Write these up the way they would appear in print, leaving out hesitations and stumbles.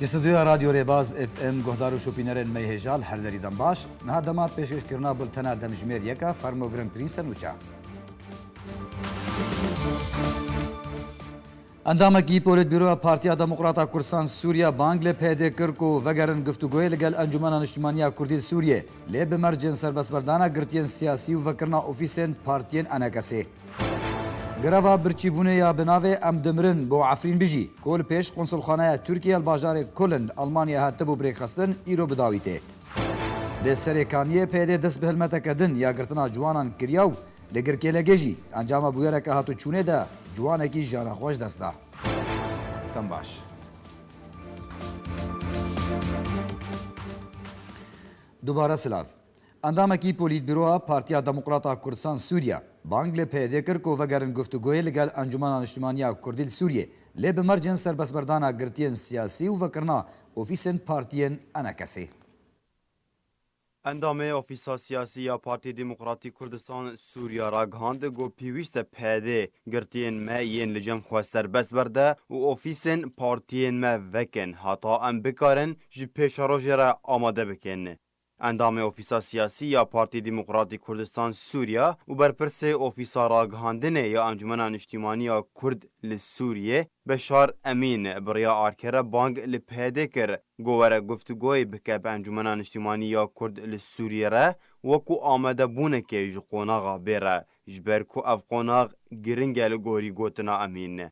استودیو رادیو ریباز اف ام گهدار و شوپینرن میهجال هر دریدن باش نه دما پیشکش کرنا بولتنا دمجمیر یکا فرمو گرنترین سنوچا اندامکی پولیت بیرو پارتیا دموکراتا کردستان سوریا بانگ ل پیدا کرکو وگرن گفتگوی لگل انجمن اجتماعی کردی سوریه لی بمرجن سربسبردانا گرتین سیاسی و وکرنا اوفیسن پارتین انکسی گروا برچیبونه یا بناوه ام دمرن بو عفرین بجی کل پیش قنصلخانه ترکیه الباجار کلن المانیا هاتبو بریک خستن ایرو بداویته لسرکانیه پیده دست به هلمت کدن یا گرتنا جوانان کریاو لگر که لگجی انجام بویره که هاتو چونه ده جوانه کی جانا خوش دسته تم باش دوباره سلاف اندامکی پولیت بیرو پارتیا دموکراتا کردستان سوریا بانگ ل پیدا کرکو وگرن گفتگوی لگل انجمن اجتماعی کردی سوریه لی بمرجن سربسبردانا گرتین سیاسی و وکرنا اوفیسن پارتین انکسی اندام اوفیسا سیاسی یا پارتی دموکراتی کردستان سوریا را گهاند گو پیویست پیده گرتین ما ین لجم خو سربست برده و اوفیسن پارتین ما وکن حتا ام بکارن جی پیشاروژ را آماده بکن. اندام اوفیسا سیاسی یا پارتی دموکراتی کردستان سوریا و برپرس اوفیسا را گهاندنه یا انجمن اجتماعی کرد لسوریه بشار امین بریا آرکره بانگ لپیده کر گوره گفتگوی بکه به انجمن اجتماعی کرد لسوریه را وکو آمده بونه که جقوناغا بیره جبرکو افقوناغ گرنگه لگوری گوتنا امین.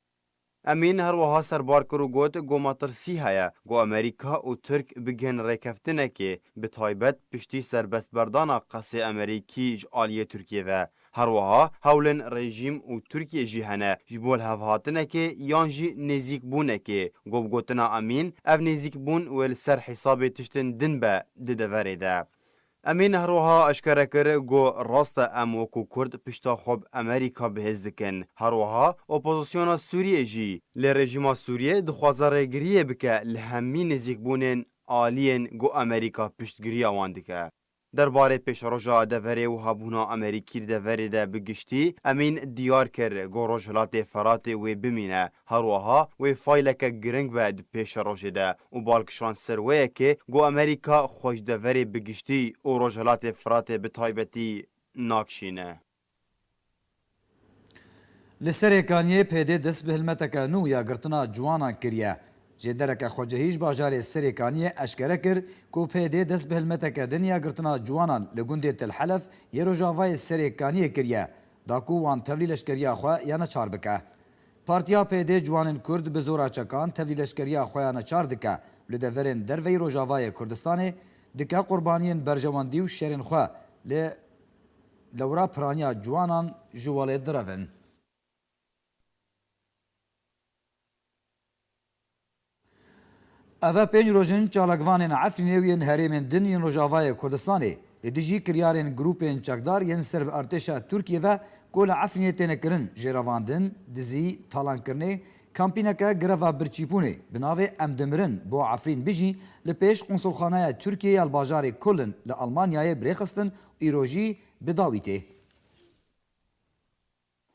امین هر وها سربار کرو گوت گو ماترسی هیا گو امریکا و ترک بگن ریکفتنه که به تایبت پشتی سربست بردانا قصه امریکی جعالی ترکیه و هر وها هولن رژیم و ترکیه جیهنه جبول هفهاتنه که یان جی نزیک بونه که گو بگوتنا امین اف نزیک بون و سر حساب تشتن دن به ددوره ده. امین هروها اشکره کر گو راست ام وکو کرد پشتا خوب امریکا بهز دکن هروها اپوزیسیون سوریه جی لرژیم سوریه دخوازاره گریه بکه لهمی نزیک بونن آلین گو امریکا پشتگیری آوان دکه درباره پیشروژا دوره و هبونا امریکی دوره ده بگشتی امین دیار کر گو رجلات فرات و بمینه هروها و فایلک گرنگ بعد پیشروژ ده و بالکشان سروه که گو امریکا خوش دوره بگشتی و رجلات فرات به تایبتی ناکشینه لسرکانیه پیده دست به هلمتک نو یا گرتنا جوانا کریه جدرک خوجهیش باجار سرکانیه اشکره کر کو پیده دست به هلمتک دنیا گرتنا جوانان لگونده تل حلف یه روژاوای سرکانیه کریه داکو وان تولیلش کریه خواه یا نچار بکه پارتیا پیده جوانن کرد به زورا چکان تولیلش کریه خواه یا نچار دکه لدورن دروی روژاوای کردستانه دکه قربانین برجواندی و شیرین خواه لورا پرانیا جوانان جواله درون اوه پنج روژن چالکوانین عفرینوین هریمین دنین روژاوای کردستانی لدیجی کریارین گروپین چکدار ین سرب ارتشا ترکیه و کل عفرینیتین کرن جراواندن دزی تالان کرنه کامپینکا گرفا برچیپونه بناوه امدمرن بو عفرین بجی لپیش قنصلخانه ترکیه الباجار کلن لالمانیای بریخستن ایروژی بداویته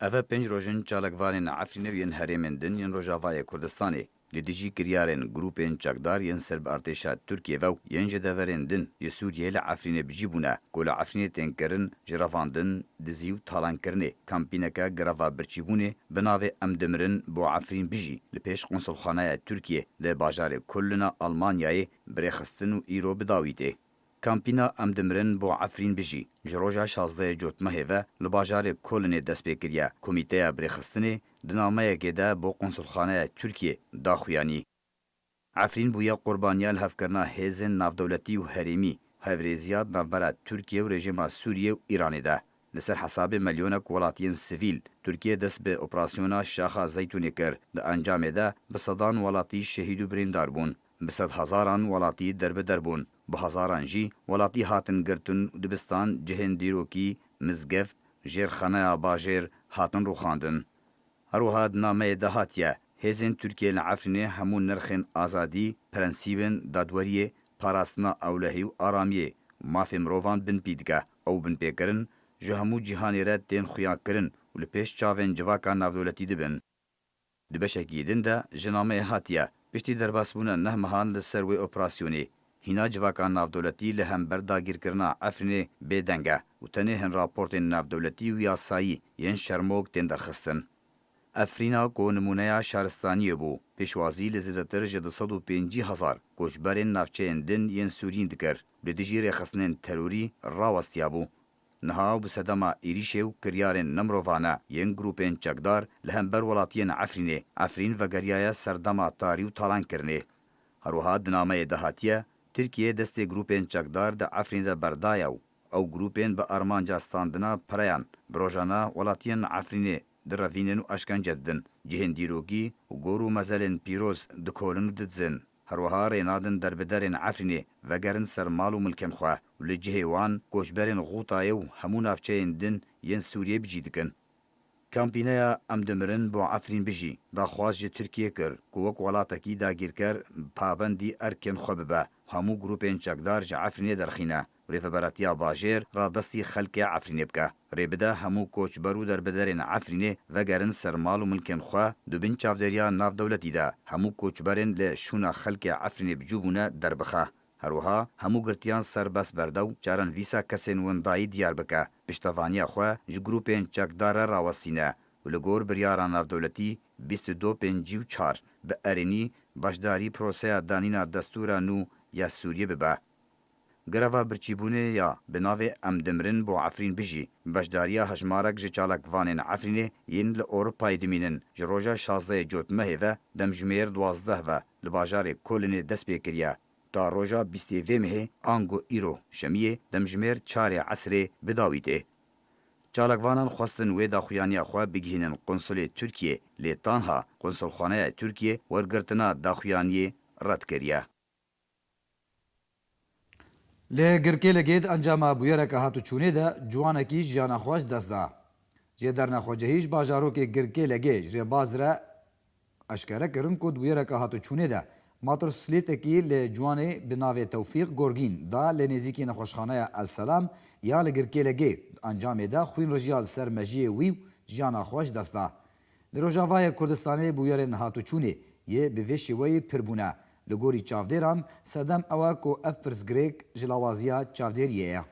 اوه پنج روژن چالکوانین عفرینوین هریمین دنین روژاوای کردستانی لدیجی کریارن گروپین چکدار ین سرب ارتشا ترکیه و ین جدورن دن ی سوریه لعفرین بجیبونه گل عفرین تنکرن جرافاندن دزیو تالان کرنه کامپینکا گرافا برچیبونه بناوه امدمرن بو عفرین بجی لپیش قنصلخانه ترکیه لباجار کلنا آلمانیای بریخستن و ایرو بداویده کامپینا امدمرن بو عفرین بجی جروجا 16 جوتمه و لباجار کلن دست بکریه کمیته بریخستنه دنامه گده بو قنصلخانه ترکیه داخویانی عفرین بویا قربانیال هفکرنا هیزن نافدولتی و حریمی هفریزیات نافبرا ترکیه و رژیم سوریه و ایرانی ده لسر حساب ملیونک ولاتین سیویل ترکیه دست به اپراسیونا شاخا زیتونی کر ده انجام ده بصدان ولاتی شهید و بریندار بون بصد هزاران ولاتی درب دربون به هزاران جی ولاتی هاتن گرتن دبستان جهن دیروکی مزگفت جیرخانه باجر هاتن روخاندن هروها نامه دهاتیه هزین ترکیه لعفرینه همون نرخن آزادی پرنسیبن دادوریه پاراستنا اولهی و آرامیه مافی مروان بن پیدگه او بن پیکرن جهمو جهانی را دین خویا کرن و لپیش چاوین جواکا نافدولتی دبن. دبشکی دن ده جنامه هاتیه پشتی درباسبونا نه مهان لسر و اپراسیونی هینا جواکان نافدولتی لهم برداگیرکرنا عفرین بدنگه و تنه هن راپورت نافدولتی و یاسایی ین شرموک تن درخستن. افرینا کو نمونه شهرستانی بو پیشوازی لزیدتر جد 150,000 کوچبرین نافچین دن ین سورین دکر بدجیر خصنن تروری راوستیا بو نها بسدما ایریشو کریارن نمرووانا ین گروپین چکدار لهم بر ولاتین عفرین و گریای سردما تاریو تالان کرنه هروها دنامه دهاتیه ترکیه دست گروپین چکدار د عفرین د بردایو او گروپین به ارمانجا ستاندنا پریان بروجانا ولاتین عفرینه درافینن و اشکنجه دن جهن دیروگی و گورو مزلن پیروز دکولن و ددزن هروها رینادن دربدرین عفرینه و گرن سرمال و ملکن خواه و لجهه وان گوشبرین غوطایو همون افچه دن ین سوریه بجی دکن. کامپینه امدمرن با عفرین بجی دا خواست جه ترکیه کر کوک ولاتکی دا گیر کر پابندی ارکن خوب به همو گروپین چکدار جه عفرینه درخینه ریفبراتیا باجر را دستی خلق عفرینه بکه ریبده همو کوچ برو در بدرین عفرینه و گرن سرمال و ملکن خواه دو بین چافدریا ناف دولتی ده همو کوچ برن لشونا خلق عفرینه بجوبونه در بخه هروها همو گرتیان سر بس بردو چارن ویسا کسین وندایی دیار بکه پشتوانیا خواه ج گروپین چکدار راوستینه و لگور بریاران ناف دولتی 2254 به ارینی باشداری پروسه دانینا دستورا نو یا سوریه ببه گروا برچیبونه یا بناوی امدمرن بو عفرین بجی باشداریا هجمارک جچالک وانین عفرینه ین لأوروپای دمینن جروجا 16 جوتمه و دمجمیر 12 و لباجار کولن دست بیکریا تا روجا 22 مه آنگو ایرو شمیه دمجمیر 4 عصر بداویته چالکوانان خواستن و داخویانی خواه بگهینن قنصل ترکیه لیتانها قنصل خانه ترکیه ورگرتنا داخویانی رد کریه. لگرکی لگید انجام بویره که هاتو چونه ده جوانکی جانا خواش دست ده. جه در نخواجه هیچ باجارو که گرکی لگی جه بازره اشکره کرن کد بویره که هاتو چونه ده. ماتر سلیتکی لجوانه بناوی توفیق گرگین دا لنزیکی نخوشخانه السلام یا لگرکی لگی انجام ده خوین رجیال سرمجی ویو جانا خواش دست ده. لروجاوای کردستانه بویره هاتو چونه یه بویشی وی پربونه. لگوری چاودیران سدم اوا کو اف پرسگریک جلاوازیا چاودیریه.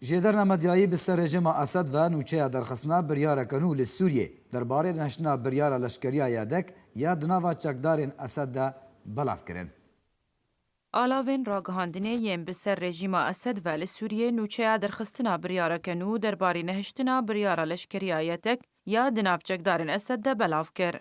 جدر نمدیایی بسر رژیم اسد و نوچه درخصنا بریار کنو لسوریه درباره نشنا بریار لشکریه یادک یا دناوا چکدارین اسد ده بلاف کرن. آلاوین راگهاندنه یم بسر رژیم اسد و لسوریه نوچه درخستنا بریار کنو درباره نهشتنا بریار لشکریایتک یا دنافچکدارین اسد ده بلاف کر.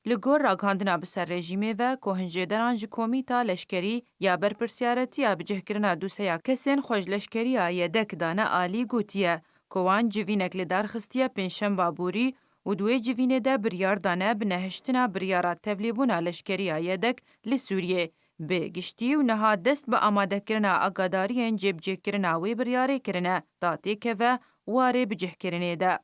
لگور راگهاندنا بسر رژیمه و کوهنجه دران جکومیتا لشکری یا برپرسیارتی یا بجه کرنا دوسیا کسین خوش لشکری آیدک دانه آلی گوتیه کوان جوینک لدار خستیه پنشم بابوری و دوی جوینه ده بریار دانه بنهشتنا بریارات تبلیبونا لشکری آیدک لسوریه به گشتی و نها دست به آماده کرنا اگادارین جیب جه کرنا وی بریاره کرنه داتی که و واره بجه کرنه ده.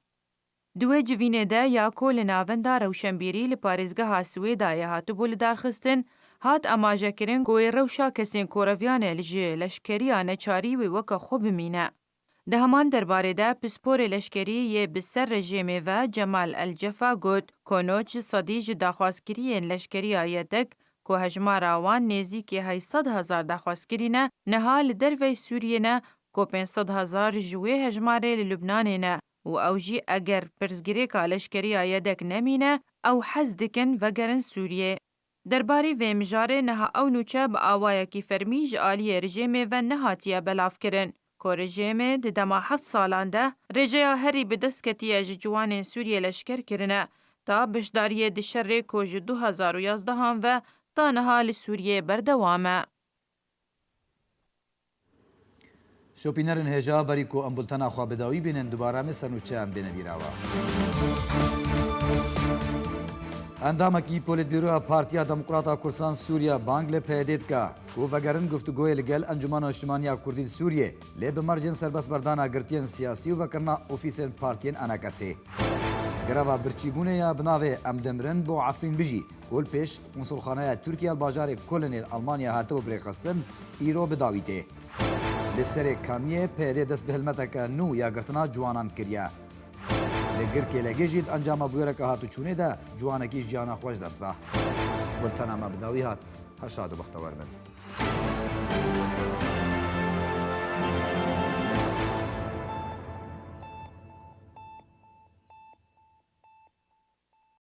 دوی جوینه ده یا کول ناوندا روشنبیری لپارزگاه سویدای هاتو بول درخستن هات اماجه کرن گوی روشا کسین کورویانه لجه لشکریانه چاری وی وکا خوب مینه. ده همان درباره ده پسپور لشکری یه بسر رژیمه و جمال الجفا گود کنوچ صدیج داخواسکرین لشکری آیدک که هجمار آوان نیزی که 800,000 داخواسکرینه نهال دروی سوریه نه که 500,000 جوی هجماره لبنانه نه و اوجی اگر پرزگیریکا لشکری آیدک نمینه او حز دکن وگرن سوریه. درباری و مجاره نها او نوچه با آوایا کی فرمیج آلی رژیمه و نهاتیه بلاف کرن. که رژیمه ده دما 7 سالان ده رژیا هری به دستکتیه جوان سوریه لشکر کرنه تا بشداریه ده شر کوج 2011 هم و تا نها سوریه بردوامه. شوپینرن هجا بری کو امبولتنا خوابداوی بینن دوباره مثل نوچه هم بینه بیراوا. اندامکی پولیت بیرو پارتیا دموکراتا کردستان سوریا بانگ لپیدید که کو وگرن گفتگوی لگل انجمن اجتماعی کردی سوریه لی بمرجن سربس بردانا گرتین سیاسی و وکرنا اوفیسن پارتین اناکسی. گروا برچیبونه یا بناوه امدمرن بو عفرین بجی کل پیش کنسولخانه ترکیه الباجار کلنیل آلمانیا هاتو برخستن ایرو بداویته. li serê kamiyê pêdê dest bi hilmeteke nû ya girtina ciwanan kiriye. Li Girkêlekê jî di encama bûyereka hatûçûnê de ciwanekî jiyana xweş dest da. Bultena me bi dawî hat, her şad û bextewar bin.